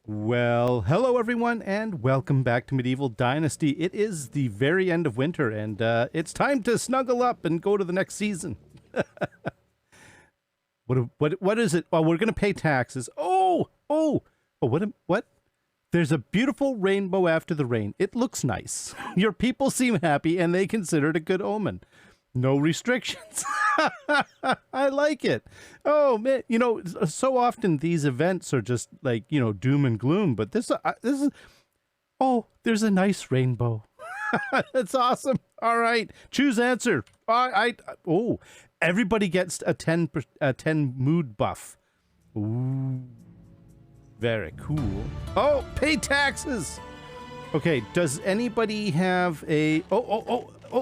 Well, hello everyone, and welcome back to Medieval Dynasty. It is the very end of winter, and it's time to snuggle up and go to the next season. What is it? Oh, we're gonna pay taxes. What? There's a beautiful rainbow after the rain. It looks nice. Your people seem happy, and they consider it a good omen. No restrictions. I like it. Oh man, so often these events are just like doom and gloom, but this is there's a nice rainbow. That's awesome. All right, choose answer. Everybody gets a 10 mood buff. Ooh, very cool. Oh, pay taxes. Okay, does anybody have a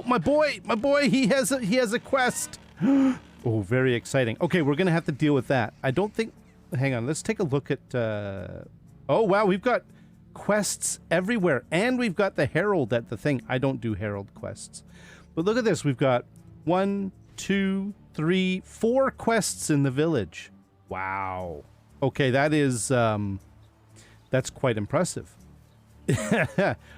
my boy, he has a quest. Oh, very exciting. Okay, we're gonna have to deal with that. I don't think, hang on, let's take a look at, oh wow, we've got quests everywhere, and we've got the herald at the thing. I don't do herald quests. But look at this, we've got 1, 2, 3, 4 quests in the village. Wow. Okay, that is, that's quite impressive.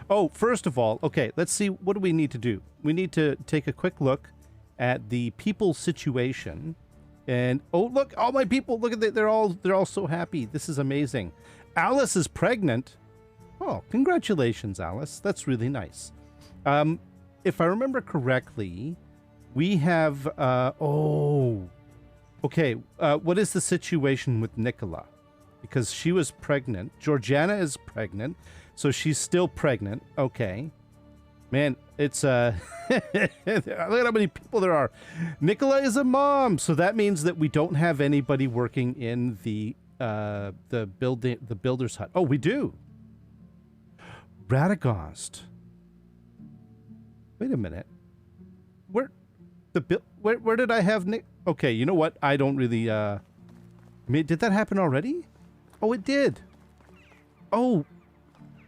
Oh, first of all, okay, let's see, what do we need to do? We need to take a quick look at the people situation. And oh, look, all my people, look at that, they're all so happy. This is amazing. Alice is pregnant. Oh, congratulations, Alice. That's really nice. If I remember correctly, we have okay, what is the situation with Nicola? Because she was pregnant. Georgiana is pregnant. So she's still pregnant. Okay. Man, it's look at how many people there are. Nicola is a mom, so that means that we don't have anybody working in the builder's hut. Oh, we do. Radagast. Wait a minute. Where did I have Nick? Okay, you know what? I don't really did that happen already? Oh, it did. Oh,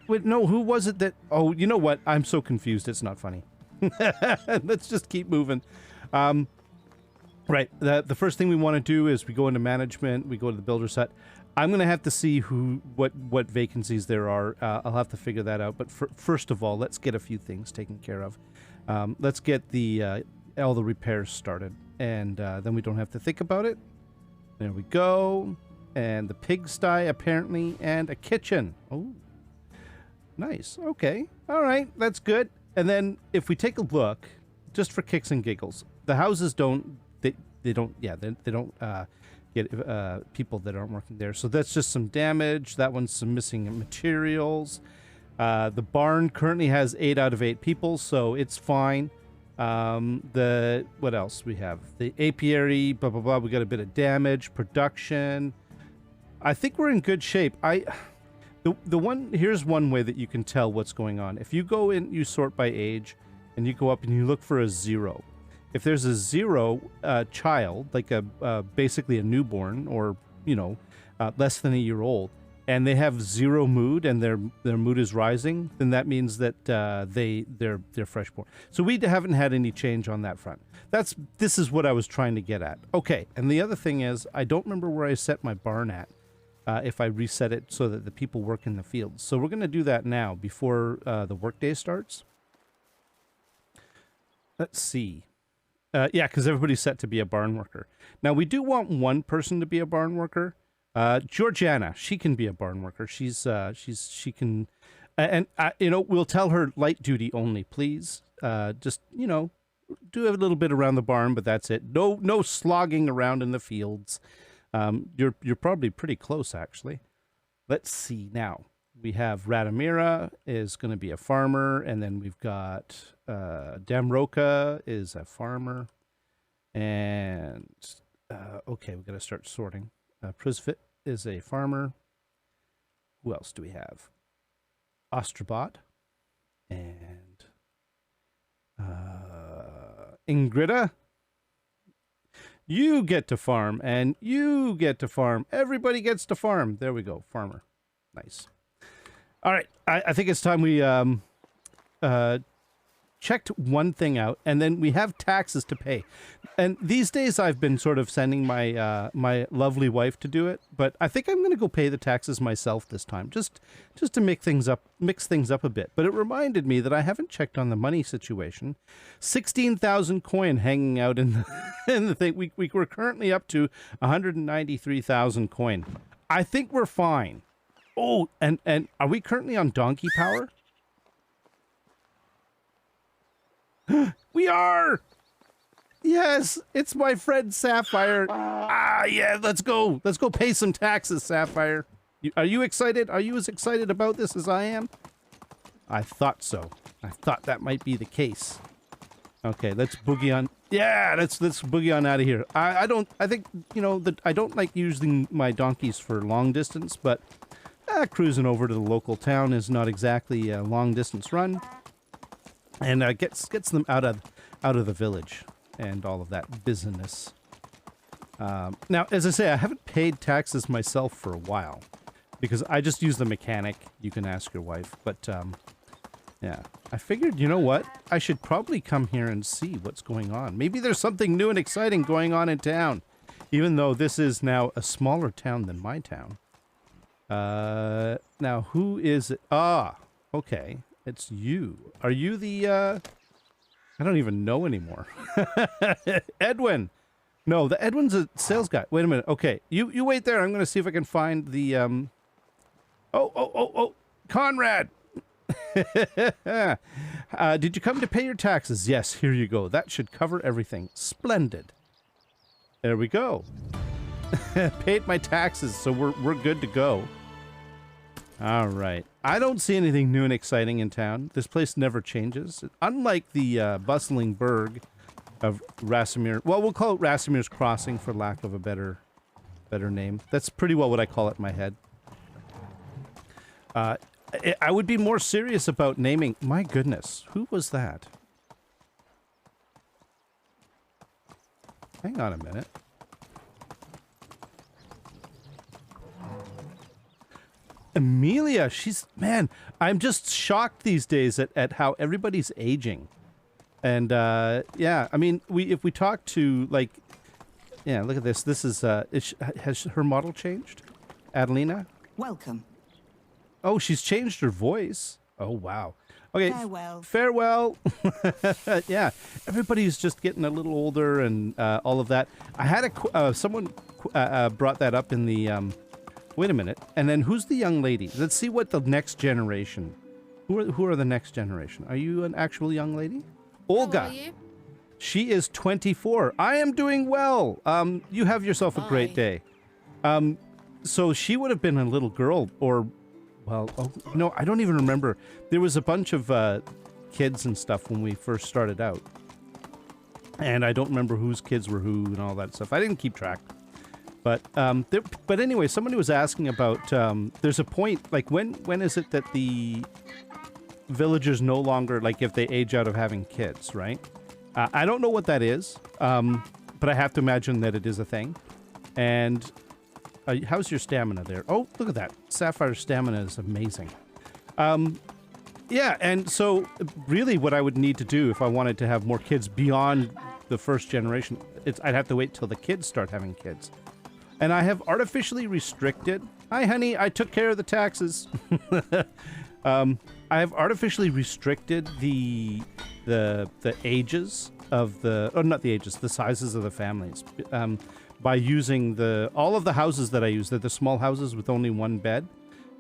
wait, no, who was it that... Oh, you know what? I'm so confused. It's not funny. Let's just keep moving. Right. The first thing we want to do is we go into management. We go to the builder's hut. I'm going to have to see what vacancies there are. I'll have to figure that out. But first of all, let's get a few things taken care of. Let's get all the repairs started. And then we don't have to think about it. There we go. And the pigsty, apparently, and a kitchen. Oh. Nice. Okay. All right. That's good. And then if we take a look, just for kicks and giggles, the houses don't get people that aren't working there. So that's just some damage. That one's some missing materials. The barn currently has 8 out of 8 people, so it's fine. What else we have? The apiary, blah blah blah. We got a bit of damage. Production. I think we're in good shape. Here's one way that you can tell what's going on. If you go in, you sort by age, and you go up and you look for a 0. If there's a 0 child, like basically a newborn or less than a year old, and they have 0 mood and their mood is rising, then that means that they're freshborn. So we haven't had any change on that front. This is what I was trying to get at. Okay, and the other thing is I don't remember where I set my barn at. If I reset it so that the people work in the fields. So we're going to do that now before the workday starts. Let's see. Yeah, because everybody's set to be a barn worker. Now, we do want one person to be a barn worker. Georgiana, she can be a barn worker. She can, and we'll tell her light duty only, please. Just, do a little bit around the barn, but that's it. No slogging around in the fields. You're probably pretty close, actually. Let's see now. We have Radomira is going to be a farmer, and then we've got Damroka is a farmer, and okay, we've got to start sorting. Prisvit is a farmer. Who else do we have? Ostrobot and Ingrida. You get to farm, and you get to farm. Everybody gets to farm. There we go, farmer. Nice. All right, I think it's time we checked one thing out, and then we have taxes to pay. And these days I've been sort of sending my my lovely wife to do it, but I think I'm going to go pay the taxes myself this time, just to mix things up a bit. But it reminded me that I haven't checked on the money situation. 16,000 coin hanging out in the thing. We're currently up to 193,000 coin. I think we're fine. Oh, and are we currently on donkey power? We are! Yes, it's my friend Sapphire. Ah, yeah, let's go. Let's go pay some taxes, Sapphire. Are you excited? Are you as excited about this as I am? I thought so. I thought that might be the case. Okay, let's boogie on. Yeah, let's boogie on out of here. I think, you know, that I don't like using my donkeys for long distance, but cruising over to the local town is not exactly a long distance run. And gets them out of the village and all of that business. Now, as I say, I haven't paid taxes myself for a while because I just use the mechanic. You can ask your wife, but yeah, I figured, you know what? I should probably come here and see what's going on. Maybe there's something new and exciting going on in town, even though this is now a smaller town than my town. Now, who is it? Ah, okay. It's you. Are you the, I don't even know anymore. Edwin! No, the Edwin's a sales guy. Wait a minute. Okay, you wait there. I'm going to see if I can find the, Oh! Conrad! Did you come to pay your taxes? Yes, here you go. That should cover everything. Splendid. There we go. Paid my taxes, so we're good to go. All right. I don't see anything new and exciting in town. This place never changes. Unlike the bustling burg of Rasimir. Well, we'll call it Rasimir's Crossing for lack of a better name. That's pretty well what I call it in my head. I would be more serious about naming... My goodness. Who was that? Hang on a minute. Amelia, she's... Man, I'm just shocked these days at how everybody's aging. And, yeah, I mean, if we talk to, like... Yeah, look at this. This is, has her model changed? Adelina? Welcome. Oh, she's changed her voice. Oh, wow. Okay. Farewell. Farewell. Yeah, everybody's just getting a little older and all of that. I had someone brought that up in the... Wait a minute. And then who's the young lady? Let's see what the next generation... Who are the next generation? Are you an actual young lady? Olga. How are you? She is 24. I am doing well. You have yourself a great day. So she would have been a little girl or... Well, oh, no, I don't even remember. There was a bunch of kids and stuff when we first started out. And I don't remember whose kids were who and all that stuff. I didn't keep track. But but anyway, somebody was asking about, there's a point, like when is it that the villagers no longer, like if they age out of having kids, right? I don't know what that is, but I have to imagine that it is a thing. And how's your stamina there? Oh, look at that. Sapphire's stamina is amazing. Yeah, and so really what I would need to do if I wanted to have more kids beyond the first generation, I'd have to wait till the kids start having kids. And I have artificially restricted... Hi, honey, I took care of the taxes. I have artificially restricted the ages of the... Oh, not the ages, the sizes of the families. By using all of the houses that I use, they're the small houses with only one bed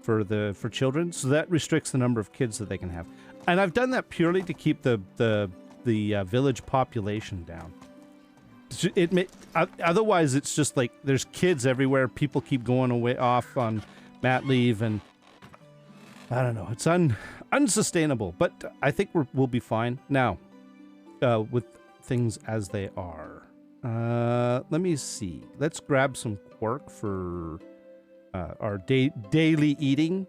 for children. So that restricts the number of kids that they can have. And I've done that purely to keep the village population down. Otherwise, it's just like there's kids everywhere. People keep going away off on mat leave, and I don't know. It's unsustainable. But I think we'll be fine now with things as they are. Let me see. Let's grab some quark for our daily eating.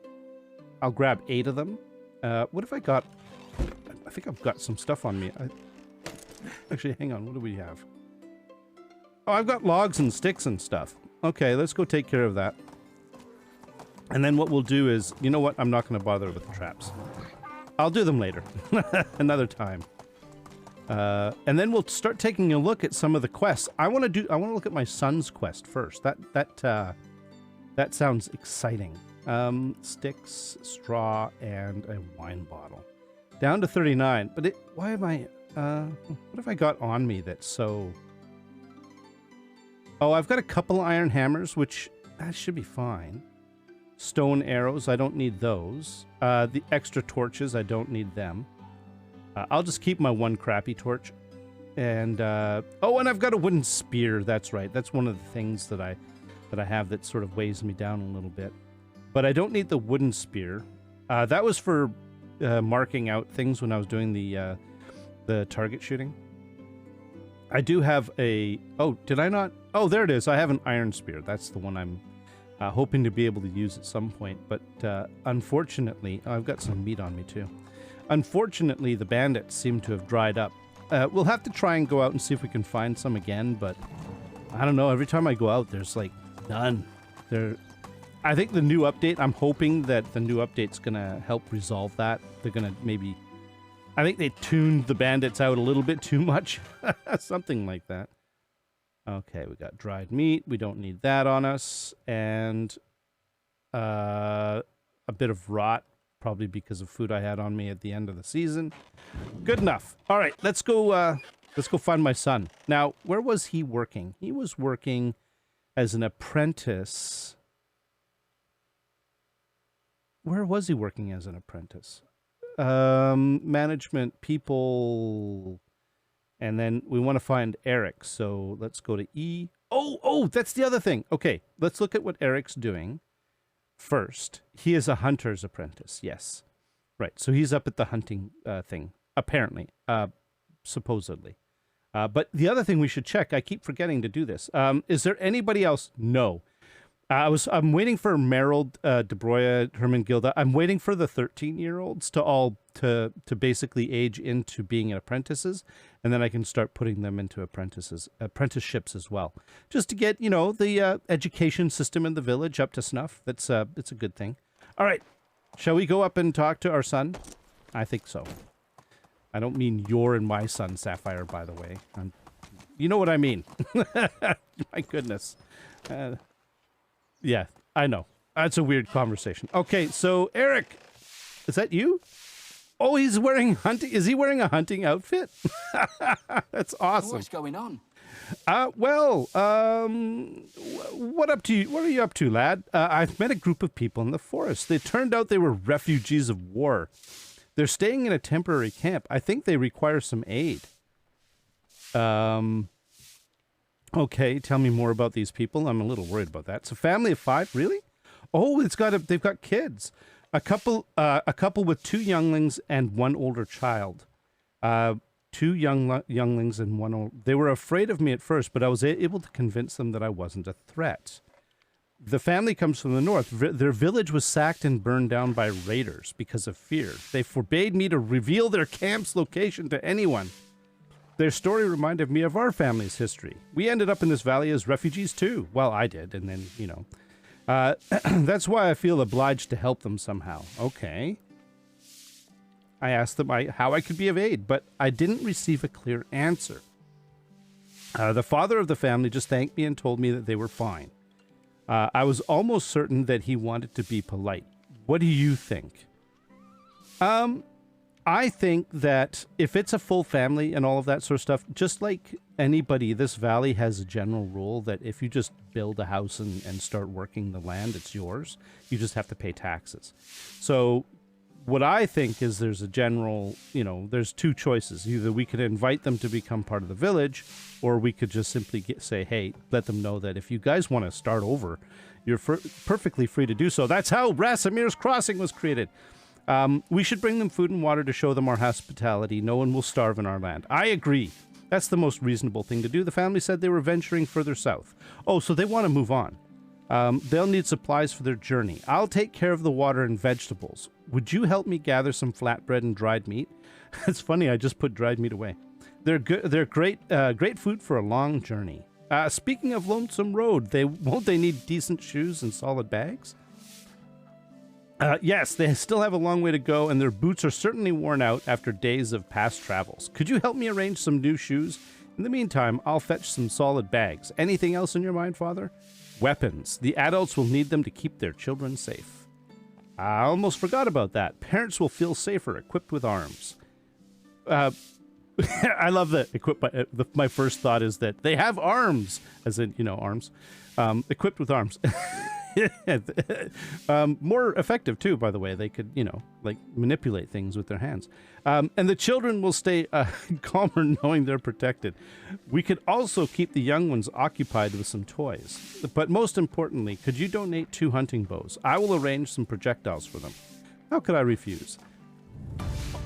I'll grab 8 of them. What if I got... I think I've got some stuff on me. Actually, hang on. What do we have? Oh, I've got logs and sticks and stuff. Okay, let's go take care of that. And then what we'll do is... You know what? I'm not going to bother with the traps. I'll do them later. Another time. And then we'll start taking a look at some of the quests. I want to look at my son's quest first. That sounds exciting. Sticks, straw, and a wine bottle. Down to 39. But why am I... what have I got on me that's so... Oh, I've got a couple iron hammers, which that should be fine. Stone arrows, I don't need those. The extra torches, I don't need them. I'll just keep my one crappy torch. And, oh, and I've got a wooden spear. That's right. That's one of the things that I have that sort of weighs me down a little bit. But I don't need the wooden spear. That was for marking out things when I was doing the target shooting. I do have a... Oh, did I not? Oh, there it is. I have an iron spear. That's the one I'm hoping to be able to use at some point. But unfortunately... Oh, I've got some meat on me too. Unfortunately, the bandits seem to have dried up. We'll have to try and go out and see if we can find some again, but I don't know. Every time I go out, there's like none. I think the new update, I'm hoping that the new update's going to help resolve that. They're going to maybe... I think they tuned the bandits out a little bit too much. Something like that. Okay, we got dried meat. We don't need that on us. And a bit of rot, probably because of food I had on me at the end of the season. Good enough. All right, let's go find my son. Now, where was he working? He was working as an apprentice. Where was he working as an apprentice? Management, people, and then we want to find Eric. So let's go to E. Oh, that's the other thing. Okay, let's look at what Eric's doing first. He is a hunter's apprentice. Yes. Right. So he's up at the hunting thing, apparently, supposedly. But the other thing we should check, I keep forgetting to do this. Is there anybody else? No. I'm waiting for Meryl, DeBroya, Hermengilda. I'm waiting for the 13-year-olds to basically age into being apprentices, and then I can start putting them into apprenticeships as well, just to get the education system in the village up to snuff. It's a good thing. All right, shall we go up and talk to our son? I think so. I don't mean your and my son, Sapphire, by the way. You know what I mean. My goodness. Yeah, I know. That's a weird conversation. Okay, so Eric, is that you? Oh, he's wearing hunting. Is he wearing a hunting outfit? That's awesome. What's going on? What up to you? What are you up to, lad? I've met a group of people in the forest. They turned out they were refugees of war. They're staying in a temporary camp. I think they require some aid. Okay, tell me more about these people. I'm a little worried about that. It's a family of 5, really? Oh, they've got kids. A couple with 2 younglings and 1 older child. 2 younglings and 1 old. They were afraid of me at first, but I was able to convince them that I wasn't a threat. The family comes from the north. Their village was sacked and burned down by raiders because of fear. They forbade me to reveal their camp's location to anyone. Their story reminded me of our family's history. We ended up in this valley as refugees too. Well, I did, and then, that's why I feel obliged to help them somehow. Okay. I asked them how I could be of aid, but I didn't receive a clear answer. The father of the family just thanked me and told me that they were fine. I was almost certain that he wanted to be polite. What do you think? I think that if it's a full family and all of that sort of stuff, just like anybody, this valley has a general rule that if you just build a house and start working the land, it's yours. You just have to pay taxes. So what I think is there's a general, there's 2 choices. Either we could invite them to become part of the village, or we could just simply say, hey, let them know that if you guys want to start over, you're perfectly free to do so. That's how Rasamir's Crossing was created. We should bring them food and water to show them our hospitality. No one will starve in our land. I agree. That's the most reasonable thing to do. The family said they were venturing further south. Oh, so they want to move on. They'll need supplies for their journey. I'll take care of the water and vegetables. Would you help me gather some flatbread and dried meat? It's funny, I just put dried meat away. They're great food for a long journey. Speaking of lonesome road, won't they need decent shoes and solid bags? Yes, they still have a long way to go, and their boots are certainly worn out after days of past travels. Could you help me arrange some new shoes? In the meantime, I'll fetch some solid bags. Anything else in your mind, Father? Weapons. The adults will need them to keep their children safe. I almost forgot about that. Parents will feel safer equipped with arms. I love that. My first thought is that they have arms, as in, arms. Equipped with arms. More effective too, by the way. They could, like manipulate things with their hands. And the children will stay calmer knowing they're protected. We could also keep the young ones occupied with some toys. But most importantly, could you donate 2 hunting bows? I will arrange some projectiles for them. How could I refuse?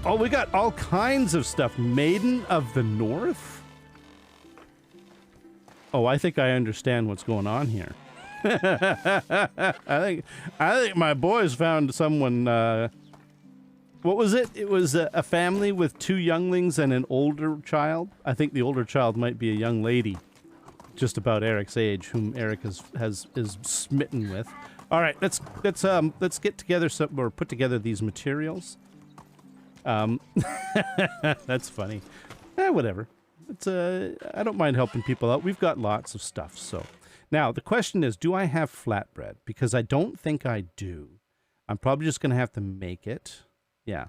Oh, we got all kinds of stuff. Maiden of the North? Oh, I think I understand what's going on here. I think my boys found someone. What was it? It was a family with 2 younglings and an older child. I think the older child might be a young lady, just about Eric's age, whom Eric is smitten with. All right, let's get together or put together these materials. That's funny. Whatever. It's I don't mind helping people out. We've got lots of stuff, so. Now, the question is, do I have flatbread? Because I don't think I do. I'm probably just going to have to make it. Yeah.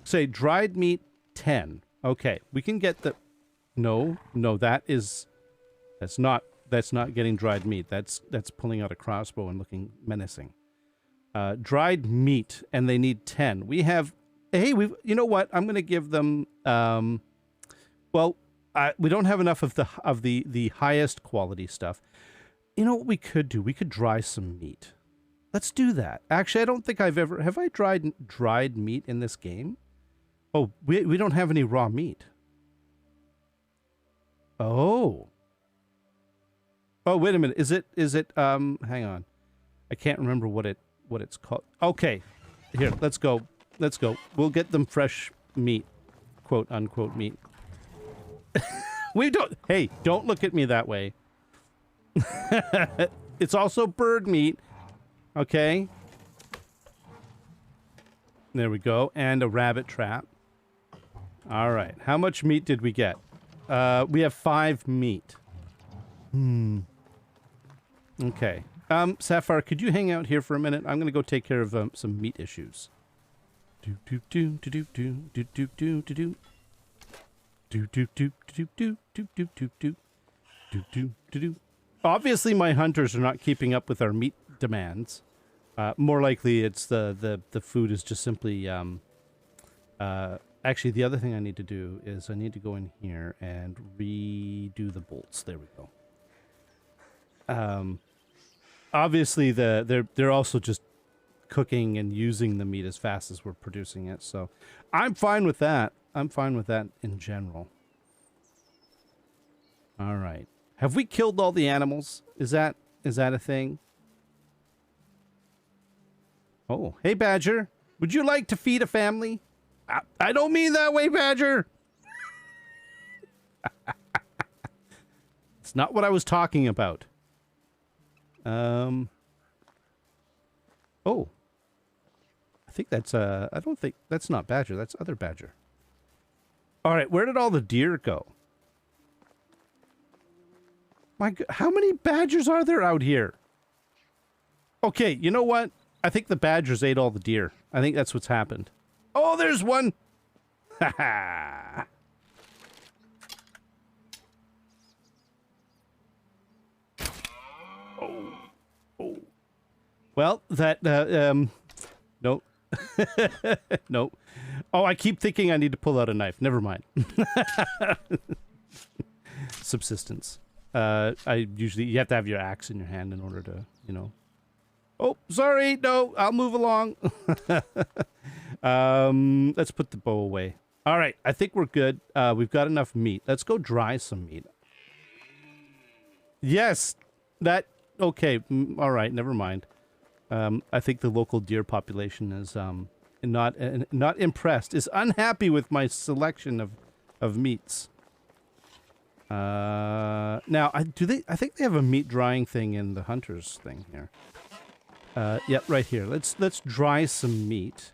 Say dried meat 10. Okay, we can get the... No, that's not getting dried meat. That's pulling out a crossbow and looking menacing. Dried meat, and they need 10. We have... Hey, you know what? I'm going to give them... well... we don't have enough of the highest quality stuff. You know what we could do? We could dry some meat. Let's do that. Actually, I don't think have I dried meat in this game? Oh, we don't have any raw meat. Oh. Oh, wait a minute. Is it hang on. I can't remember what it's called. Okay. Here, let's go. We'll get them fresh meat. Quote unquote meat. Hey, don't look at me that way. It's also bird meat. Okay. There we go. And a rabbit trap. All right. How much meat did we get? We have 5 meat. Okay. Sapphire, could you hang out here for a minute? I'm going to go take care of some meat issues. Do do do do do do do do do do. Do do do do do do do do do do do do do. Obviously, my hunters are not keeping up with our meat demands. More likely, it's the food is just simply. Actually, the other thing I need to do is I need to go in here and redo the bolts. There we go. Obviously, they're also just cooking and using the meat as fast as we're producing it. So, I'm fine with that. I'm fine with that in general. All right. Have we killed all the animals? Is that a thing? Oh, hey, Badger. Would you like to feed a family? I don't mean that way, Badger. It's not what I was talking about. Oh. I think that's, I don't think, that's not Badger. That's other Badger. All right, where did all the deer go? My God, how many badgers are there out here? Okay, you know what? I think the badgers ate all the deer. I think that's what's happened. Oh, there's one! Ha ha! Oh. Well, that, nope. Nope. Oh, I keep thinking I need to pull out a knife. Never mind. Subsistence. You have to have your axe in your hand in order to, Oh, sorry. No, I'll move along. Let's put the bow away. All right. I think we're good. We've got enough meat. Let's go dry some meat. Yes. Okay. All right. Never mind. I think the local deer population is, not impressed, is unhappy with my selection of meats. Now, I think they have a meat drying thing in the hunter's thing here. Yep, right here. Let's dry some meat.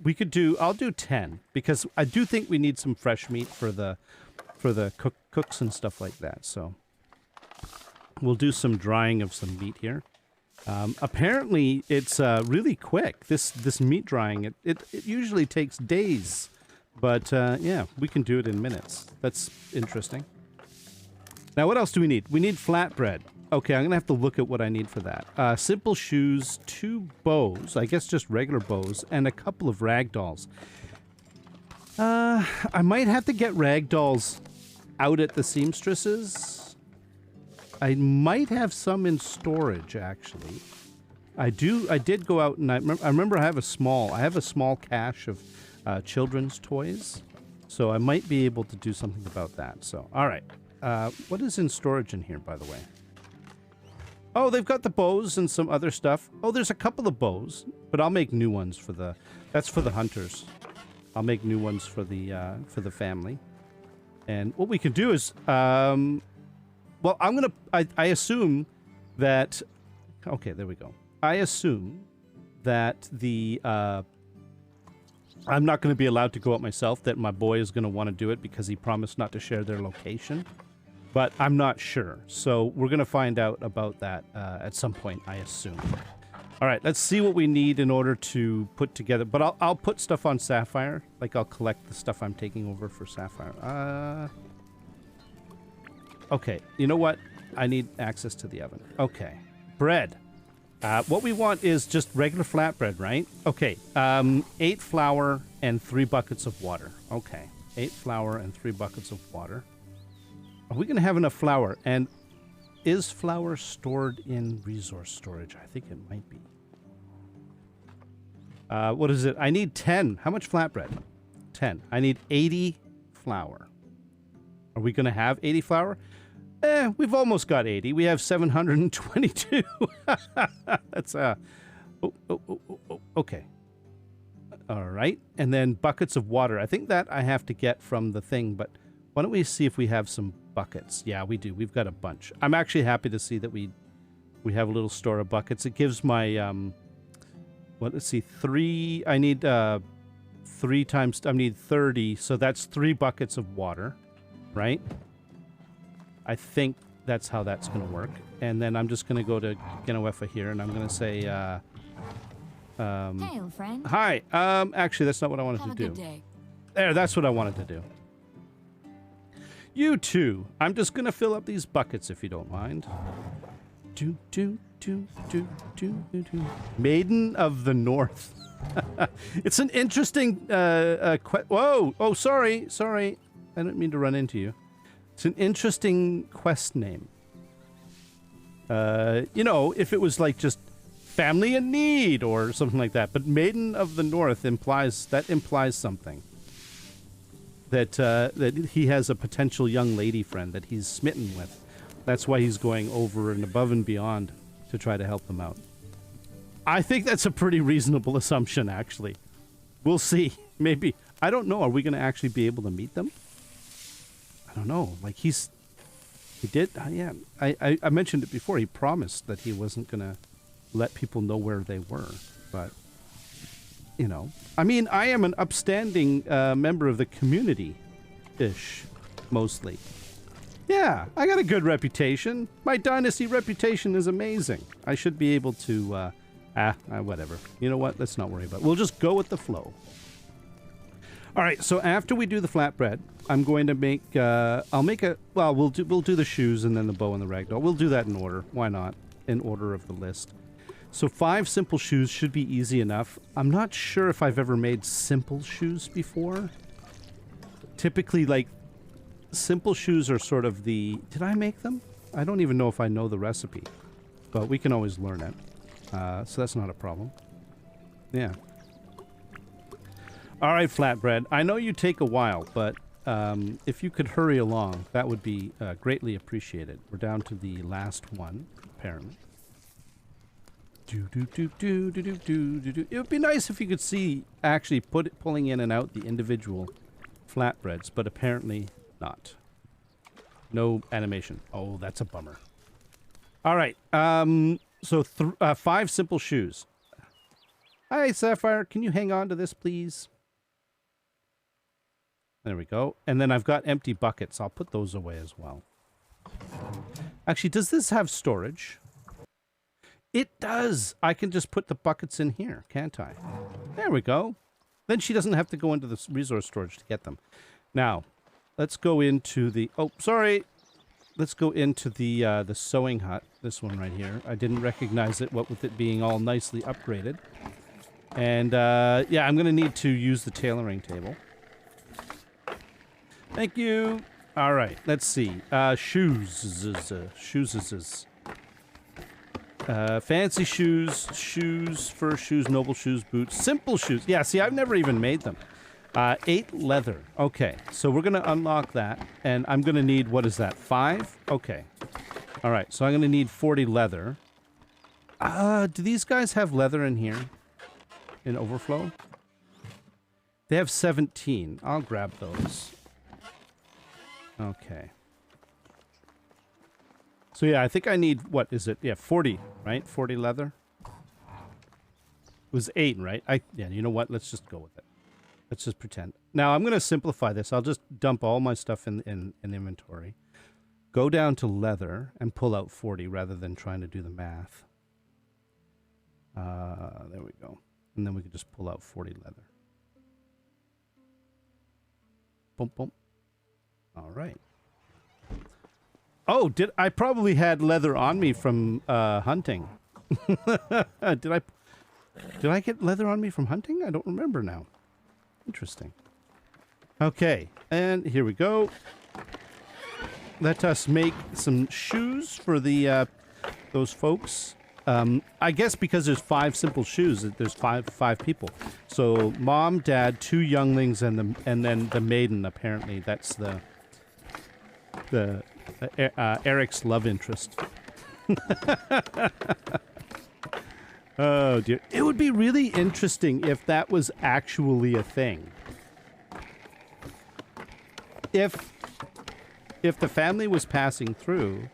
We could do. I'll do 10 because I do think we need some fresh meat for the cooks and stuff like that. So we'll do some drying of some meat here. Apparently, it's really quick. This meat drying it usually takes days, but yeah, we can do it in minutes. That's interesting. Now, what else do we need? We need flatbread. Okay, I'm gonna have to look at what I need for that. Simple shoes, 2 bows, I guess just regular bows, and a couple of rag dolls. I might have to get rag dolls out at the seamstresses. I might have some in storage, actually. I did go out and I remember I have a small cache of children's toys, so I might be able to do something about that. So, all right. What is in storage in here, by the way? Oh, they've got the bows and some other stuff. Oh, there's a couple of bows, but I'll make new ones for the... That's for the hunters. I'll make new ones for the family. And what we can do is... well, I'm going to... I assume that... Okay, there we go. I assume that the... I'm not going to be allowed to go out myself, that my boy is going to want to do it because he promised not to share their location. But I'm not sure. So we're going to find out about that at some point, I assume. All right, let's see what we need in order to put together. But I'll put stuff on Sapphire. Like, I'll collect the stuff I'm taking over for Sapphire. Okay, you know what? I need access to the oven. Okay, bread. What we want is just regular flatbread, right? Okay, 8 flour and 3 buckets of water. Okay, 8 flour and 3 buckets of water. Are we going to have enough flour? And is flour stored in resource storage? I think it might be. What is it? I need 10. How much flatbread? 10. I need 80 flour. Are we going to have 80 flour? We've almost got 80. We have 722. That's okay. All right. And then buckets of water. I think that I have to get from the thing, but why don't we see if we have some buckets? Yeah, we do. We've got a bunch. I'm actually happy to see that we have a little store of buckets. It gives my let's see, 3. I need 3 times. I need 30. So that's 3 buckets of water, right? I think that's how that's going to work. And then I'm just going to go to Genoefa here, and I'm going to say, hey, old friend. Hi. Actually, that's not what I wanted to do. Good day. There, that's what I wanted to do. You too. I'm just going to fill up these buckets, if you don't mind. Maiden of the North. It's an interesting, whoa! Oh, sorry. I didn't mean to run into you. It's an interesting quest name. You know, if it was like just family in need or something like that. But Maiden of the North implies something. That he has a potential young lady friend that he's smitten with. That's why he's going over and above and beyond to try to help them out. I think that's a pretty reasonable assumption, actually. We'll see. Maybe. I don't know. Are we going to actually be able to meet them? I don't know. Like, he did. Yeah. I mentioned it before. He promised that he wasn't going to let people know where they were. But, you know. I mean, I am an upstanding member of the community-ish, mostly. Yeah, I got a good reputation. My dynasty reputation is amazing. I should be able to, whatever. You know what? Let's not worry about it. We'll just go with the flow. All right, so after we do the flatbread, I'm going to make, we'll do the shoes and then the bow and the ragdoll. We'll do that in order. Why not? In order of the list. So 5 simple shoes should be easy enough. I'm not sure if I've ever made simple shoes before. Typically, like, simple shoes are sort of the... Did I make them? I don't even know if I know the recipe. But we can always learn it. So that's not a problem. Yeah. All right, flatbread. I know you take a while, but if you could hurry along, that would be greatly appreciated. We're down to the last one, apparently. It would be nice if you could see actually pulling in and out the individual flatbreads, but apparently not. No animation. Oh, that's a bummer. All right. So 5 simple shoes. Hi, Sapphire. Can you hang on to this, please? There we go. And then I've got empty buckets. I'll put those away as well. Actually, does this have storage? It does. I can just put the buckets in here, can't I? There we go. Then she doesn't have to go into the resource storage to get them. Now, let's go into the... Oh, sorry. Let's go into the sewing hut. This one right here. I didn't recognize it, what with it being all nicely upgraded. And, yeah, I'm going to need to use the tailoring table. Thank you. All right, let's see. Shoes. Fancy shoes, fur shoes, noble shoes, boots, simple shoes. Yeah, see, I've never even made them. 8 leather. Okay, so we're going to unlock that, and I'm going to need, what is that, 5? Okay. All right, so I'm going to need 40 leather. Do these guys have leather in here? In overflow? They have 17. I'll grab those. Okay. So yeah, I think I need, what is it? Yeah, 40, right? 40 leather? It was 8, right? Yeah, you know what? Let's just go with it. Let's just pretend. Now, I'm going to simplify this. I'll just dump all my stuff in inventory. Go down to leather and pull out 40 rather than trying to do the math. There we go. And then we can just pull out 40 leather. Boom, boom. All right. Oh, I probably had leather on me from hunting. Did I get leather on me from hunting? I don't remember now. Interesting. Okay, and here we go. Let us make some shoes for the those folks. I guess because there's 5 simple shoes, there's five people. So mom, dad, 2 younglings, and then the maiden. Apparently, that's the Eric's love interest. Oh dear. It would be really interesting if that was actually a thing. If the family was passing through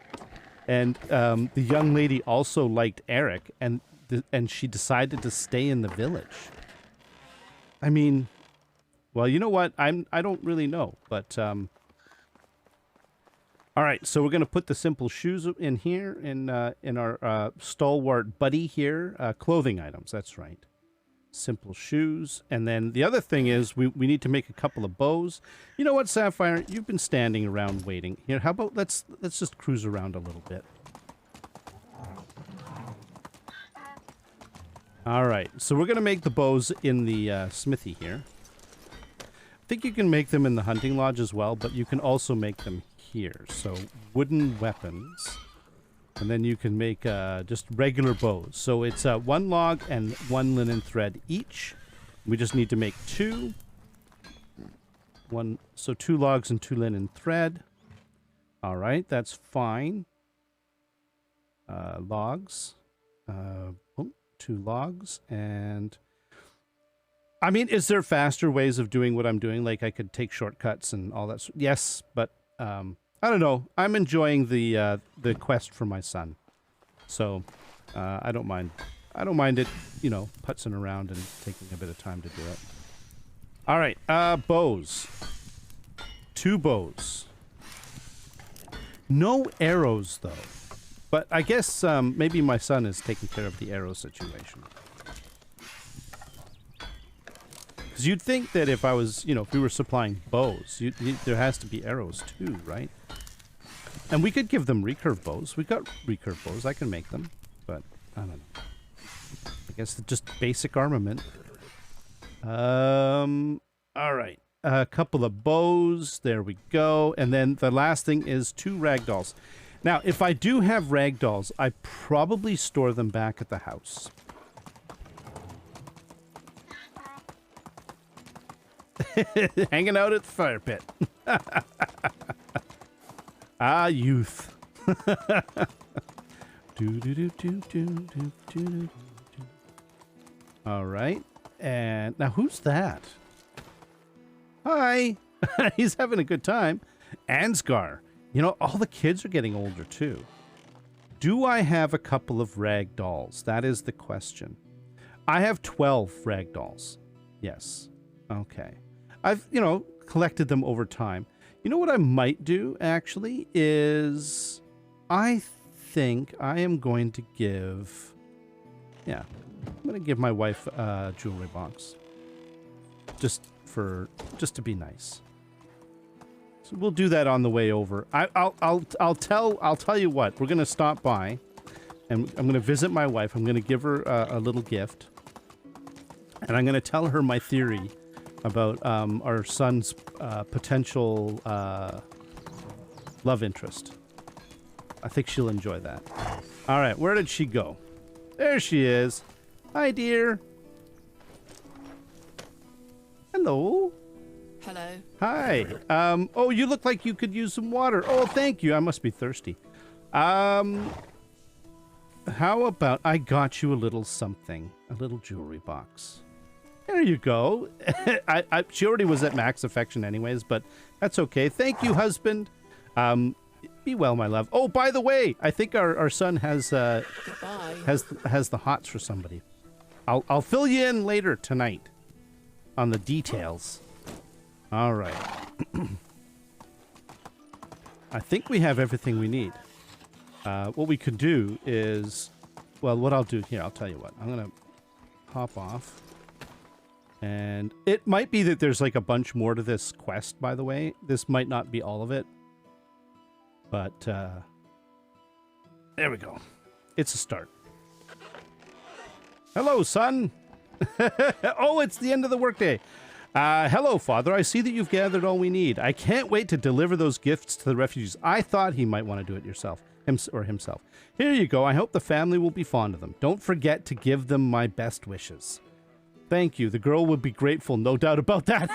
and the young lady also liked Eric and she decided to stay in the village. I mean, well, you know what? I don't really know, but all right, so we're going to put the simple shoes in here, in our stalwart buddy here. Clothing items, that's right. Simple shoes. And then the other thing is we need to make a couple of bows. You know what, Sapphire? You've been standing around waiting. Here, how about let's just cruise around a little bit. All right, so we're going to make the bows in the smithy here. I think you can make them in the hunting lodge as well, but you can also make them here. So wooden weapons, and then you can make just regular bows. So it's 1 log and 1 linen thread each. We just need to make 2. So 2 logs and 2 linen thread. All right, that's fine. Logs, 2 logs, and I mean, is there faster ways of doing what I'm doing? Like I could take shortcuts and all that. Yes, but I don't know. I'm enjoying the quest for my son, so I don't mind. I don't mind it, you know, putzing around and taking a bit of time to do it. All right, bows. 2 bows. No arrows though, but I guess maybe my son is taking care of the arrow situation. Because you'd think that if I was, you know, if we were supplying bows, there has to be arrows too, right? And we could give them recurve bows. We got recurve bows. I can make them, but I don't know. I guess it's just basic armament. All right. A couple of bows. There we go. And then the last thing is 2 ragdolls. Now, if I do have ragdolls, I probably store them back at the house. Hanging out at the fire pit. Ah, youth. All right. And now who's that? Hi. He's having a good time. Ansgar. You know, all the kids are getting older too. Do I have a couple of rag dolls? That is the question. I have 12 rag dolls. Yes. Okay. I've, collected them over time. You know what I might do, actually, is I think I am going to give... Yeah. I'm going to give my wife a jewelry box. Just to be nice. So we'll do that on the way over. I'll tell you what. We're going to stop by, and I'm going to visit my wife. I'm going to give her a little gift, and I'm going to tell her my theory about our son's potential love interest. I think she'll enjoy that. All right, where did she go? There she is. Hi, dear. Hello. Hello. Hi. Oh, you look like you could use some water. Oh, thank you. I must be thirsty. How about I got you a little something, a little jewelry box. There you go. She already was at max affection anyways, but that's okay. Thank you, husband. Be well, my love. Oh, by the way, I think our son has the hots for somebody. I'll fill you in later tonight on the details. All right. I think we have everything we need. What we could do is, well, what I'll do here, I'll tell you what. I'm going to hop off. And it might be that there's like a bunch more to this quest, by the way. This might not be all of it. But, there we go. It's a start. Hello, son. Oh, it's the end of the workday. Hello, Father. I see that you've gathered all we need. I can't wait to deliver those gifts to the refugees. I thought he might want to do it himself. Here you go. I hope the family will be fond of them. Don't forget to give them my best wishes. Thank you. The girl would be grateful, no doubt about that.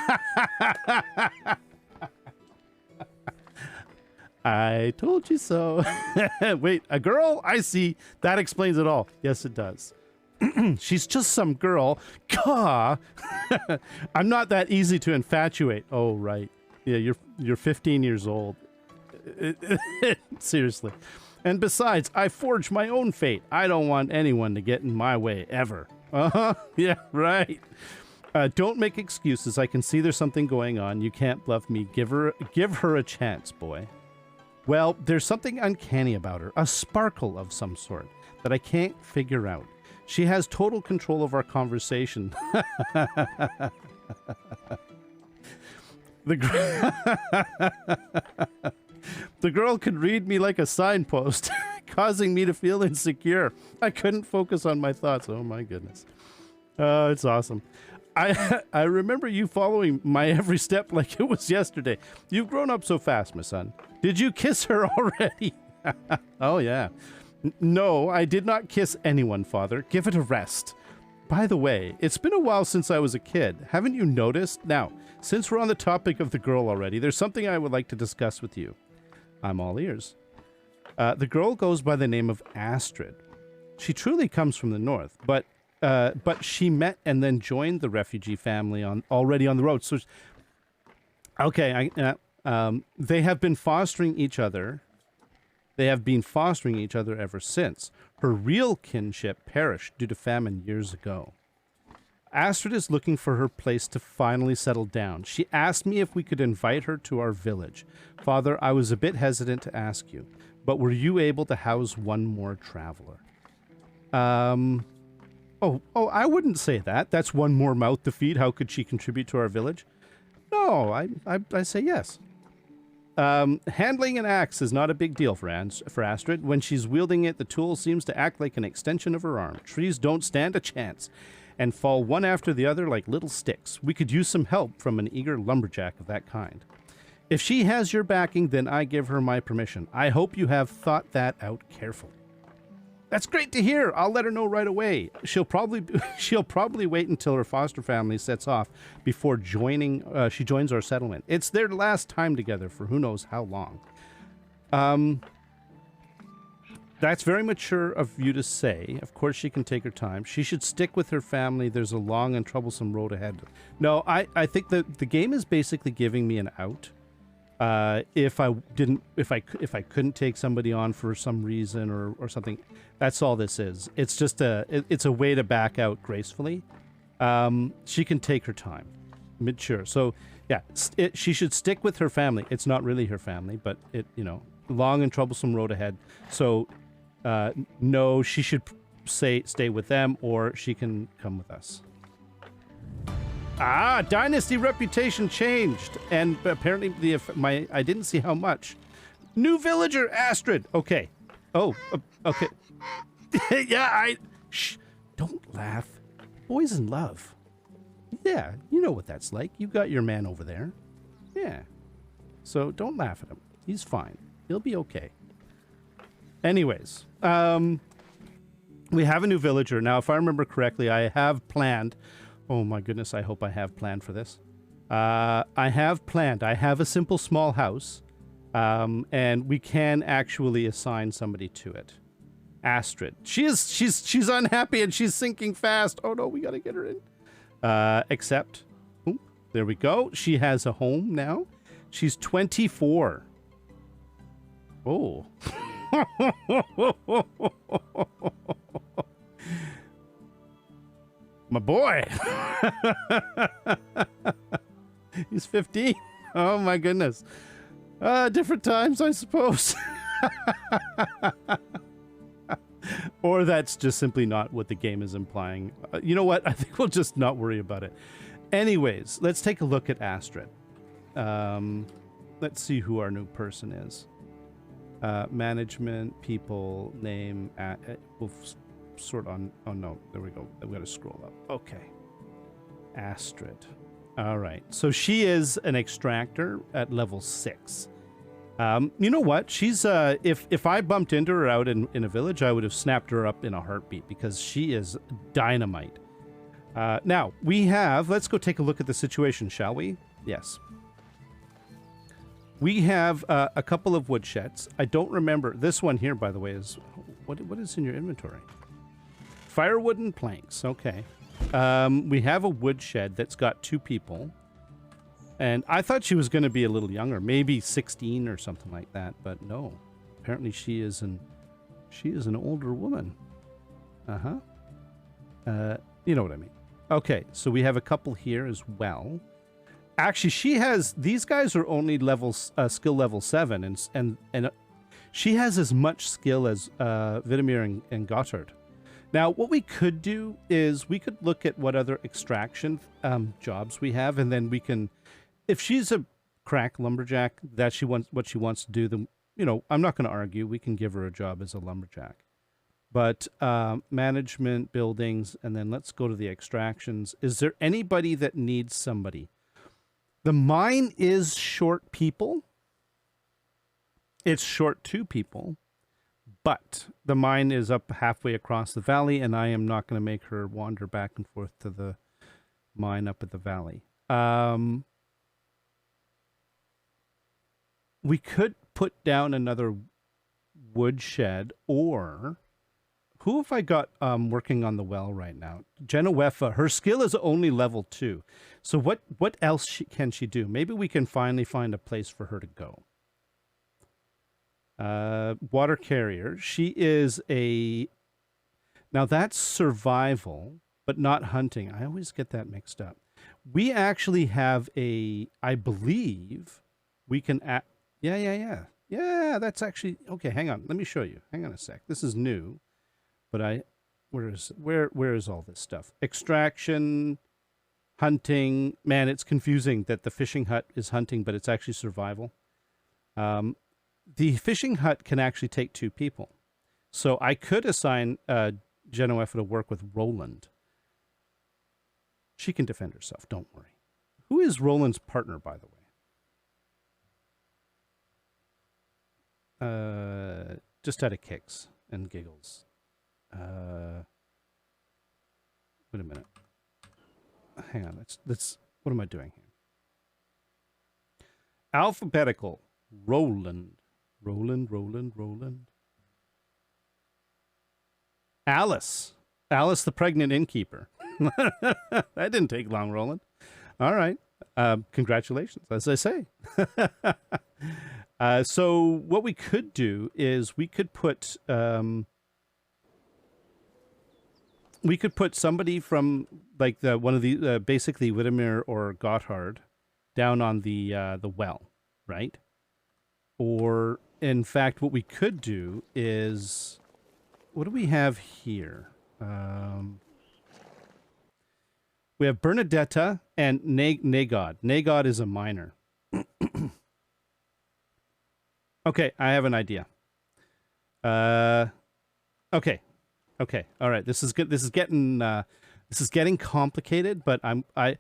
I told you so. Wait, a girl? I see. That explains it all. Yes, it does. She's just some girl. Caw. I'm not that easy to infatuate. Oh, right. Yeah, you're 15 years old. Seriously. And besides, I forged my own fate. I don't want anyone to get in my way, ever. Uh-huh. Yeah, right. Don't make excuses. I can see there's something going on. You can't bluff me. Give her a chance, boy. Well, there's something uncanny about her. A sparkle of some sort that I can't figure out. She has total control of our conversation. The girl could read me like a signpost, causing me to feel insecure. I couldn't focus on my thoughts. Oh my goodness. It's awesome. I remember you following my every step like it was yesterday. You've grown up so fast, my son. Did you kiss her already? Oh yeah. No, I did not kiss anyone, Father. Give it a rest. By the way, it's been a while since I was a kid. Haven't you noticed? Now, since we're on the topic of the girl already, there's something I would like to discuss with you. I'm all ears. The girl goes by the name of Astrid. She truly comes from the north, but she met and then joined the refugee family already on the road. So, okay, they have been fostering each other. They have been fostering each other ever since. Her real kinship perished due to famine years ago. Astrid is looking for her place to finally settle down. She asked me if we could invite her to our village. Father, I was a bit hesitant to ask you, but were you able to house one more traveler? Oh, I wouldn't say that. That's one more mouth to feed. How could she contribute to our village? No, I say yes. Handling an axe is not a big deal for Astrid. When she's wielding it, the tool seems to act like an extension of her arm. Trees don't stand a chance and fall one after the other like little sticks. We could use some help from an eager lumberjack of that kind. If she has your backing, then I give her my permission. I hope you have thought that out carefully. That's great to hear. I'll let her know right away. She'll probably wait until her foster family sets off before she joins our settlement. It's their last time together for who knows how long. That's very mature of you to say. Of course she can take her time. She should stick with her family. There's a long and troublesome road ahead. No, I think that the game is basically giving me an out. If I couldn't take somebody on for some reason or something, that's all this is. It's just it's a way to back out gracefully. She can take her time, mature. So yeah, she should stick with her family. It's not really her family, but long and troublesome road ahead. So no, she should stay with them, or she can come with us. Dynasty reputation changed, and apparently I didn't see how much. New villager, Astrid. Okay. Oh, okay. Yeah, shh, don't laugh. Boys in love. Yeah, you know what that's like. You got your man over there. Yeah. So don't laugh at him. He's fine. He'll be okay. Anyways, we have a new villager. Now, if I remember correctly, I have planned... Oh my goodness, I hope I have planned for this. I have planned. I have a simple small house, and we can actually assign somebody to it. Astrid. She's unhappy and she's sinking fast. Oh no, we gotta get her in. Except, there we go. She has a home now. She's 24. Oh. My boy. He's 15. Oh my goodness. Different times, I suppose. Or that's just simply not what the game is implying. You know what? I think we'll just not worry about it. Anyways, let's take a look at Astrid. Let's see who our new person is. Management, people, name. We'll sort on. Oh no, there we go. I've got to scroll up. Okay. Astrid. All right. So she is an extractor at level 6. You know what? She's if I bumped into her out in a village, I would have snapped her up in a heartbeat because she is dynamite. Now we have. Let's go take a look at the situation, shall we? Yes. We have a couple of woodsheds. I don't remember this one here, by the way. Is what is in your inventory? Firewood and planks. Okay. We have a woodshed that's got 2 people. And I thought she was going to be a little younger, maybe 16 or something like that, but no. Apparently she is an older woman. You know what I mean. Okay, so we have a couple here as well. Actually, these guys are only skill level 7, and she has as much skill as Vidimir and Gotthard. Now, what we could do is we could look at what other extraction jobs we have, and then we can, if she's a crack lumberjack, that's what she wants to do, then, I'm not going to argue. We can give her a job as a lumberjack. But management, buildings, and then let's go to the extractions. Is there anybody that needs somebody? The mine is short people. It's short 2 people. But the mine is up halfway across the valley, and I am not going to make her wander back and forth to the mine up at the valley. We could put down another woodshed, or who have I got working on the well right now? Genovefa. Her skill is only level 2. So what else can she do? Maybe we can finally find a place for her to go. Water carrier. She is now that's survival, but not hunting. I always get that mixed up. We actually have I believe we can yeah, that's actually okay. Hang on, let me show you. Hang on a sec. This is new, but where is all this stuff? Extraction, hunting. Man, it's confusing that the fishing hut is hunting, but it's actually survival. The fishing hut can actually take 2 people. So I could assign Genovefa to work with Roland. She can defend herself, don't worry. Who is Roland's partner, by the way? Just out of kicks and giggles. Wait a minute. Hang on, let's what am I doing here? Alphabetical. Roland. Alice the pregnant innkeeper. That didn't take long, Roland. All right. Congratulations, as I say. So what we could do is we could put somebody from like the one of the basically Whittemere or Gotthard down on the well, right? Or in fact, what we could do is what do we have here? We have Bernadetta and Nagod. Nagod is a miner. Okay, I have an idea. Okay, all right. This is good. This is getting complicated. But I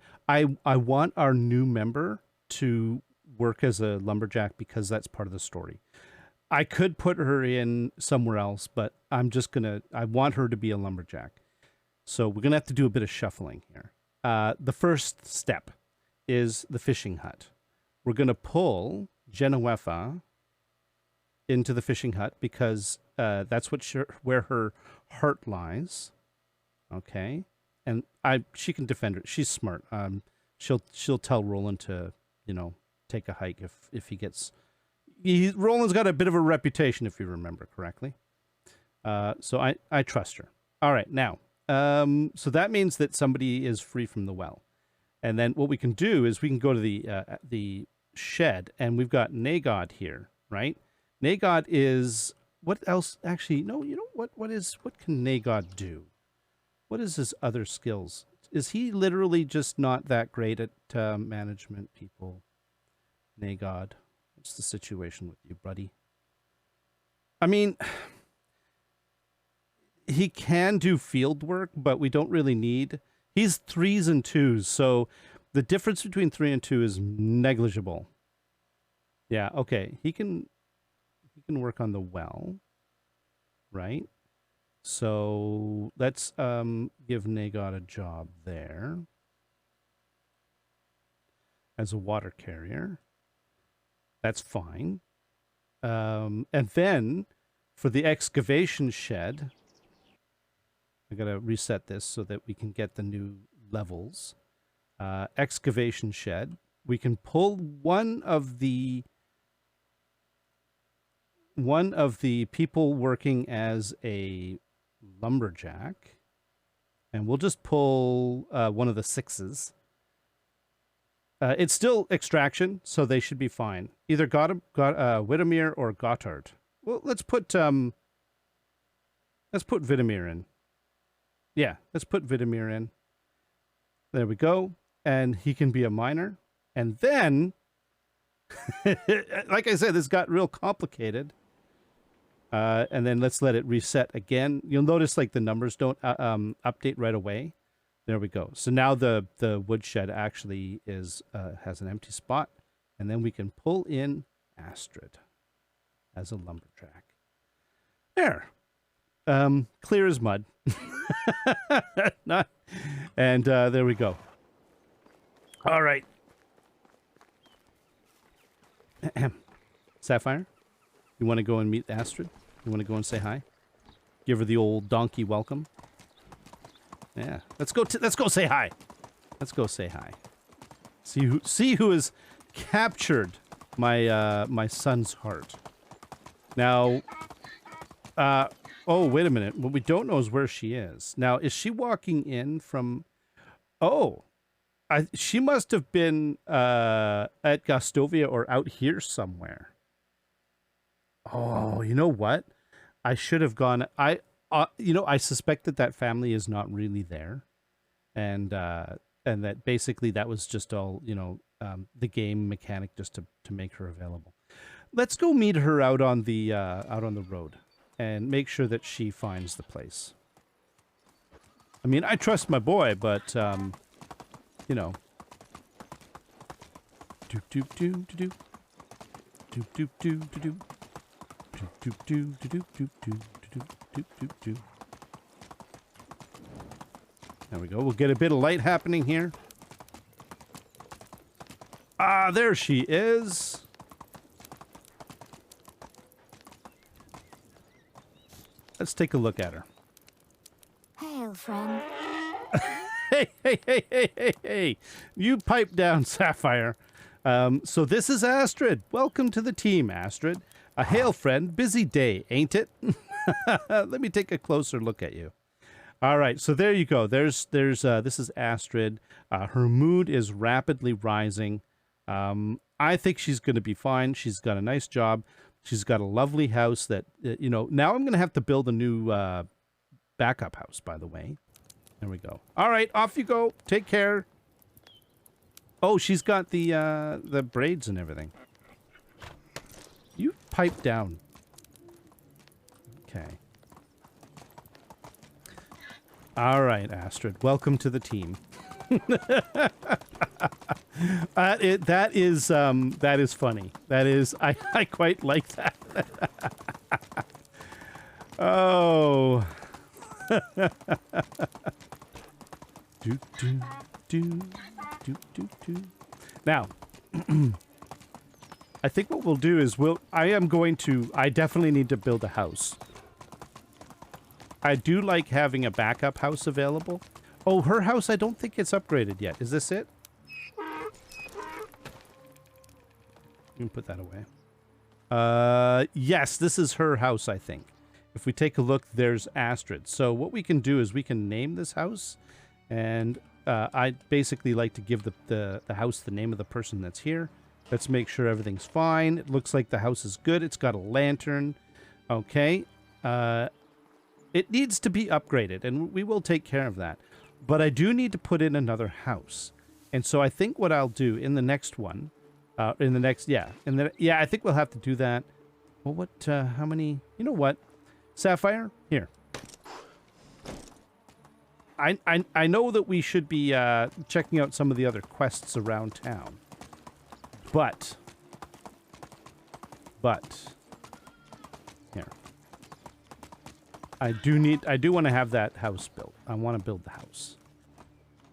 want our new member to work as a lumberjack because that's part of the story. I could put her in somewhere else, but I want her to be a lumberjack. So we're gonna have to do a bit of shuffling here. The first step is the fishing hut. We're gonna pull Genevieve into the fishing hut because that's where her heart lies. Okay, and she can defend her. She's smart. She'll tell Roland to take a hike if he gets. Roland's got a bit of a reputation, if you remember correctly. So I trust her. All right, now, so that means that somebody is free from the well, and then what we can do is we can go to the shed, and we've got Nagod here, right? Nagod is what else? Actually, no. You know what? What can Nagod do? What is his other skills? Is he literally just not that great at management people? Nagod. What's the situation with you, buddy? I mean, he can do field work, but we don't really need. He's 3s and 2s, so the difference between 3 and 2 is negligible. Yeah, okay. He can work on the well, right? So let's give Nagod a job there as a water carrier. That's fine. And then for the excavation shed, I gotta reset this so that we can get the new levels. Excavation shed. We can pull one of the people working as a lumberjack, and we'll just pull one of the 6s. It's still extraction, so they should be fine. Either Whittemere or Gotthard. Well, let's put Whittemere in. Yeah, let's put Whittemere in. There we go. And he can be a miner. And then, like I said, this got real complicated. And then let's let it reset again. You'll notice like the numbers don't update right away. There we go. So now the woodshed actually has an empty spot, and then we can pull in Astrid as a lumberjack. There, clear as mud. And there we go. All right, Sapphire, you want to go and meet Astrid? You want to go and say hi? Give her the old donkey welcome. Yeah, let's go say hi. Let's go say hi. See who has captured my son's heart. Now, oh, wait a minute. What we don't know is where she is. Now, is she walking in from? Oh, she must have been at Gastovia or out here somewhere. Oh, you know what? I should have gone. I suspect that family is not really there, and that basically that was just all the game mechanic just to make her available. Let's go meet her out on the road, and make sure that she finds the place. I mean, I trust my boy, but Do do do do do do do do do do. Do, do, do, do, do, do, do, do, do, do. There we go. We'll get a bit of light happening here. Ah, there she is. Let's take a look at her. Hail, friend. Hey. You pipe down, Sapphire. So this is Astrid. Welcome to the team, Astrid. A hail, friend. Busy day, ain't it? Let me take a closer look at you. All right, so there you go. This is Astrid. Her mood is rapidly rising. I think she's going to be fine. She's got a nice job. She's got a lovely house that, now I'm going to have to build a new backup house, by the way. There we go. All right, off you go. Take care. Oh, she's got the braids and everything. You pipe down. Okay. All right, Astrid. Welcome to the team. That is funny. That is, I quite like that. Oh. Now, I think what we'll do is I definitely need to build a house. I do like having a backup house available. Oh, her house, I don't think it's upgraded yet. Is this it? You can put that away. Yes, this is her house, I think. If we take a look, there's Astrid. So what we can do is we can name this house. And I basically like to give the house the name of the person that's here. Let's make sure everything's fine. It looks like the house is good. It's got a lantern. Okay. It needs to be upgraded, and we will take care of that. But I do need to put in another house. And so I think what I'll do in the next one, I think we'll have to do that. Well, how many, you know what? Sapphire, here. I know that we should be checking out some of the other quests around town. But, here. I do want to have that house built. I want to build the house.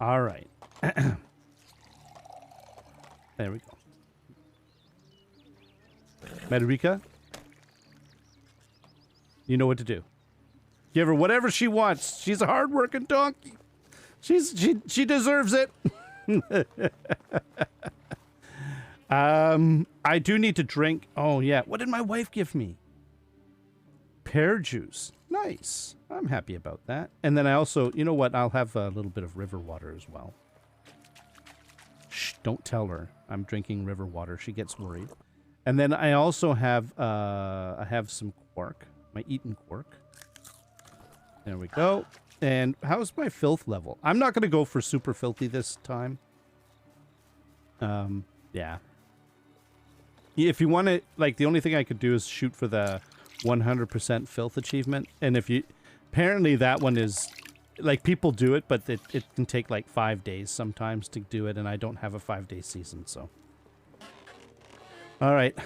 All right. There we go. Mederica, you know what to do. Give her whatever she wants. She's a hard-working donkey. She deserves it. I do need to drink. Oh, yeah. What did my wife give me? Pear juice. Nice. I'm happy about that. And then I also, you know what? I'll have a little bit of river water as well. Shh, don't tell her I'm drinking river water. She gets worried. And then I also have, I have some quark. My eaten quark. There we go. And how's my filth level? I'm not going to go for super filthy this time. Yeah. If you want to, like, the only thing I could do is shoot for the 100% filth achievement. And if you, apparently that one is, like, people do it, but it can take like 5 days sometimes to do it. And I don't have a 5-day season, so. All right.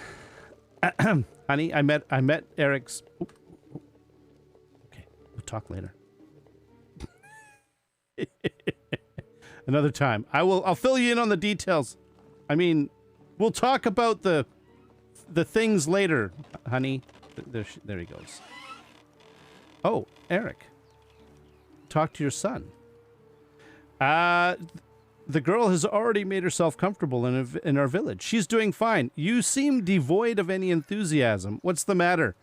Honey, I met Eric's. Oop. Okay, we'll talk later. Another time. I'll fill you in on the details. I mean, we'll talk about the things later, honey. There he goes. Oh, Eric. Talk to your son. The girl has already made herself comfortable in our village. She's doing fine. You seem devoid of any enthusiasm. What's the matter?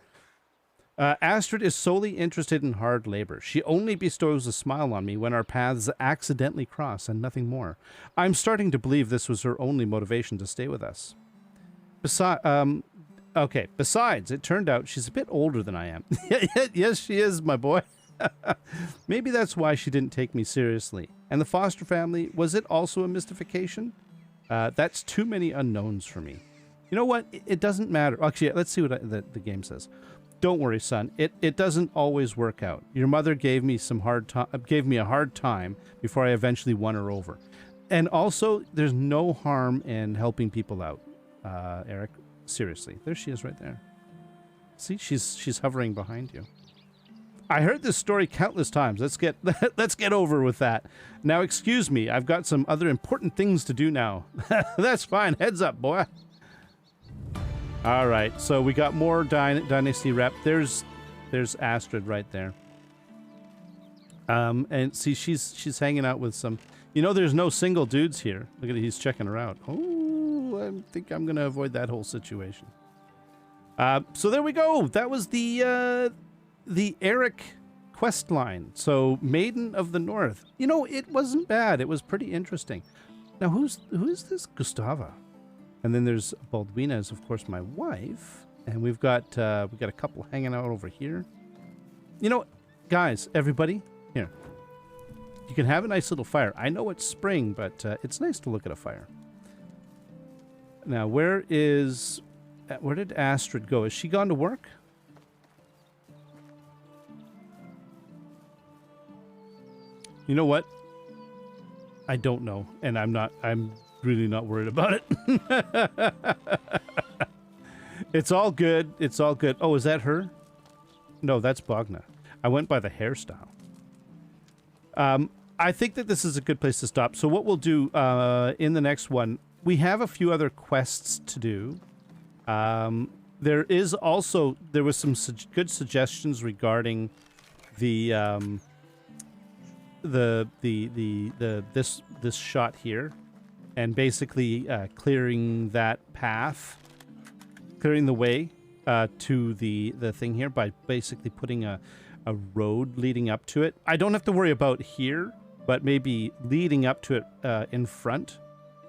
Astrid is solely interested in hard labor. She only bestows a smile on me when our paths accidentally cross and nothing more. I'm starting to believe this was her only motivation to stay with us. Besides, it turned out she's a bit older than I am. Yes, she is, my boy. Maybe that's why she didn't take me seriously. And the foster family, was it also a mystification? That's too many unknowns for me. You know what? It doesn't matter. Actually, let's see what the game says. Don't worry, son. It doesn't always work out. Your mother gave me a hard time before I eventually won her over. And also, there's no harm in helping people out, Eric. Seriously, there she is right there. See, she's hovering behind you. I heard this story countless times. Let's get over with that. Now, excuse me. I've got some other important things to do now. That's fine. Heads up, boy. All right. So we got more Dynasty rep. There's Astrid right there. And see, she's hanging out with some... You know, there's no single dudes here. Look at it, he's checking her out. Oh, I think I'm going to avoid that whole situation. So there we go. That was the Eric quest line. So, Maiden of the North. You know, it wasn't bad. It was pretty interesting. Now, who is this Gustava? And then there's Baldwina is, of course, my wife. And we've got a couple hanging out over here. You know, guys, everybody, here. You can have a nice little fire. I know it's spring, but it's nice to look at a fire. Now, where did Astrid go? Is she gone to work? You know what? I don't know, and I'm really not worried about it. It's all good. It's all good. Oh, is that her? No, that's Bogna. I went by the hairstyle. I think that this is a good place to stop. So what we'll do in the next one, we have a few other quests to do. There was some good suggestions regarding this shot here, and basically clearing that path, clearing the way to the thing here by basically putting a road leading up to it. I don't have to worry about here, but maybe leading up to it in front,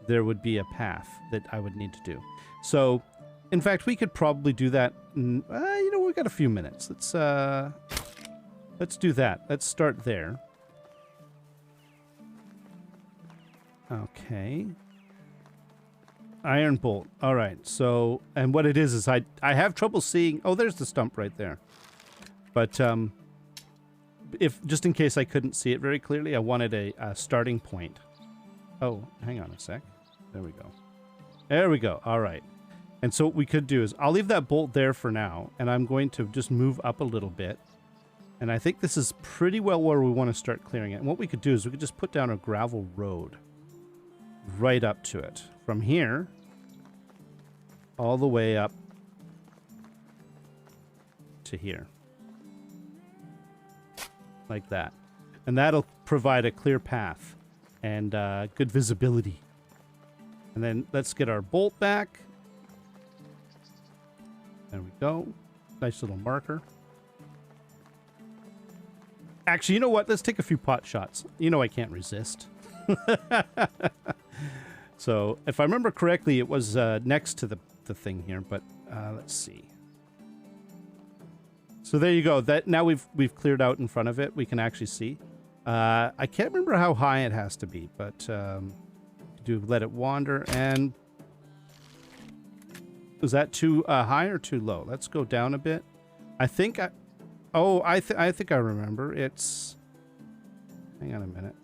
there would be a path that I would need to do. So, in fact, we could probably do that. You know, we've got a few minutes. Let's do that. Let's start there. Okay. Iron bolt. All right. So, and what it is I have trouble seeing. Oh, there's the stump right there. But if just in case I couldn't see it very clearly, I wanted a starting point. Oh, hang on a sec. There we go. There we go. All right. And so what we could do is I'll leave that bolt there for now, and I'm going to just move up a little bit. And I think this is pretty well where we want to start clearing it. And what we could do is we could just put down a gravel road right up to it. From here, all the way up to here. Like that. And that'll provide a clear path and good visibility. And then let's get our bolt back. There we go. Nice little marker. Actually, you know what? Let's take a few pot shots. You know I can't resist. So, if I remember correctly, it was next to the thing here, but let's see. So there you go. That now we've cleared out in front of it. We can actually see. I can't remember how high it has to be, but do let it wander. And was that too high or too low? Let's go down a bit. I think I think I remember. It's... Hang on a minute.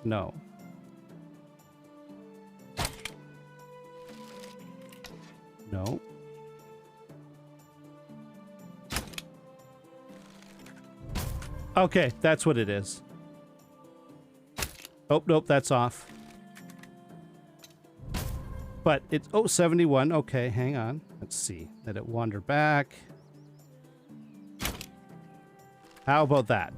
No. No. Okay, that's what it is. Oh, nope, that's off. But it's... Oh, 71. Okay, hang on. Let's see. Let it wander back. How about that?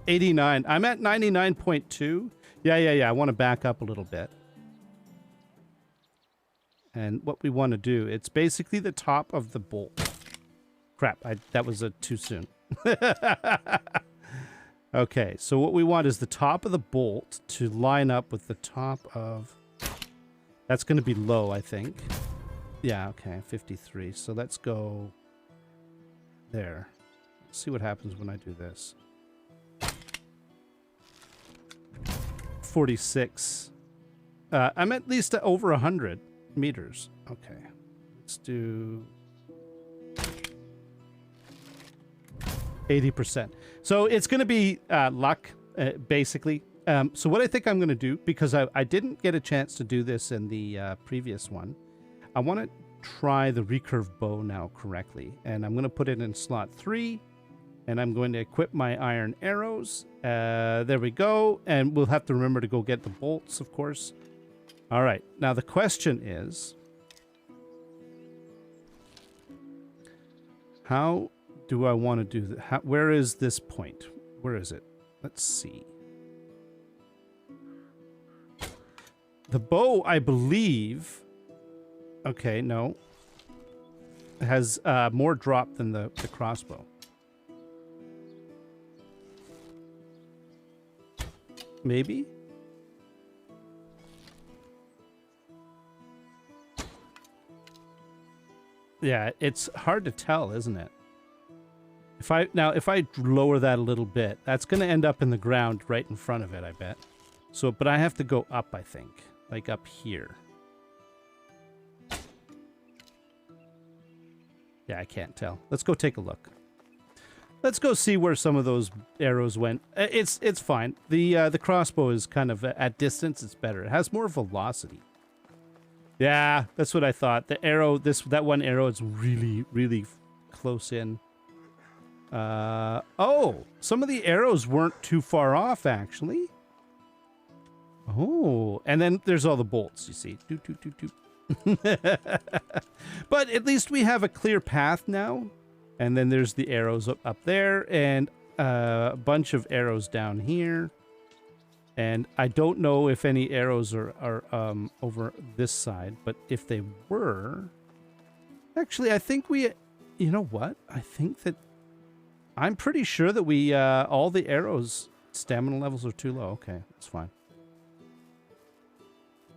89. I'm at 99.2. Yeah. I want to back up a little bit. And what we want to do, it's basically the top of the bolt. Crap, that was too soon. Okay, so what we want is the top of the bolt to line up with the top of... That's going to be low, I think. Yeah, okay, 53. So let's go there. Let's see what happens when I do this. 46. I'm at least over 100 meters. Okay, let's do 80%. So it's going to be luck, basically. So what I think I'm going to do, because I didn't get a chance to do this in the previous one, I want to try the recurve bow now correctly. And I'm going to put it in slot 3. And I'm going to equip my iron arrows. There we go. And we'll have to remember to go get the bolts, of course. All right. Now the question is... How do I want to do that? Where is this point? Where is it? Let's see. The bow, I believe... Okay, no. It has more drop than the crossbow. Maybe? Yeah, it's hard to tell, isn't it? If I lower that a little bit, that's going to end up in the ground right in front of it, I bet. So, but I have to go up, I think. Like up here. Yeah, I can't tell. Let's go take a look. Let's go see where some of those arrows went. It's fine. The crossbow is kind of at distance. It's better. It has more velocity. Yeah, that's what I thought. The arrow, that one arrow is really, really close in. Oh, some of the arrows weren't too far off, actually. Oh, and then there's all the bolts, you see. Doot, doot, doot, doot. But at least we have a clear path now. And then there's the arrows up there and a bunch of arrows down here. And I don't know if any arrows are over this side, but if they were... Actually, I think we... You know what? I think that... I'm pretty sure that we... all the arrows' stamina levels are too low. Okay, that's fine.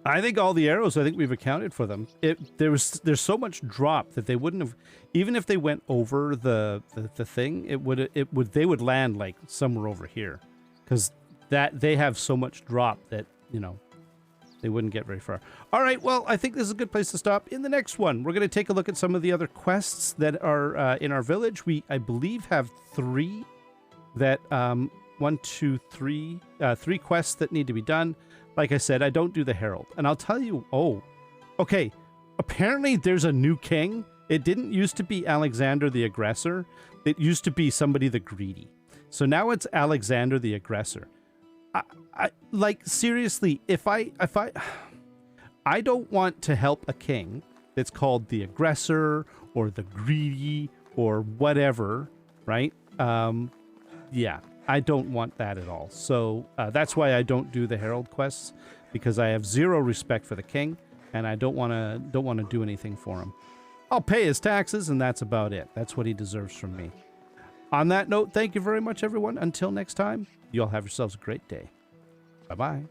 I think all the arrows, I think we've accounted for them. There's so much drop that they wouldn't have, even if they went over the thing, they would land like somewhere over here, because they have so much drop that, you know, they wouldn't get very far. All right, well, I think this is a good place to stop. In the next one, we're going to take a look at some of the other quests that are in our village. We, I believe, have three that 1, 2, 3, 3 quests that need to be done. Like I said, I don't do the Herald. And I'll tell you, okay, apparently there's a new king. It didn't used to be Alexander the Aggressor. It used to be somebody the Greedy. So now it's Alexander the Aggressor. I like, seriously, if I don't want to help a king that's called the Aggressor or the Greedy or whatever, right? Yeah. I don't want that at all. So that's why I don't do the Herald quests, because I have zero respect for the king, and I don't want to do anything for him. I'll pay his taxes, and that's about it. That's what he deserves from me. On that note, thank you very much, everyone. Until next time, you all have yourselves a great day. Bye-bye.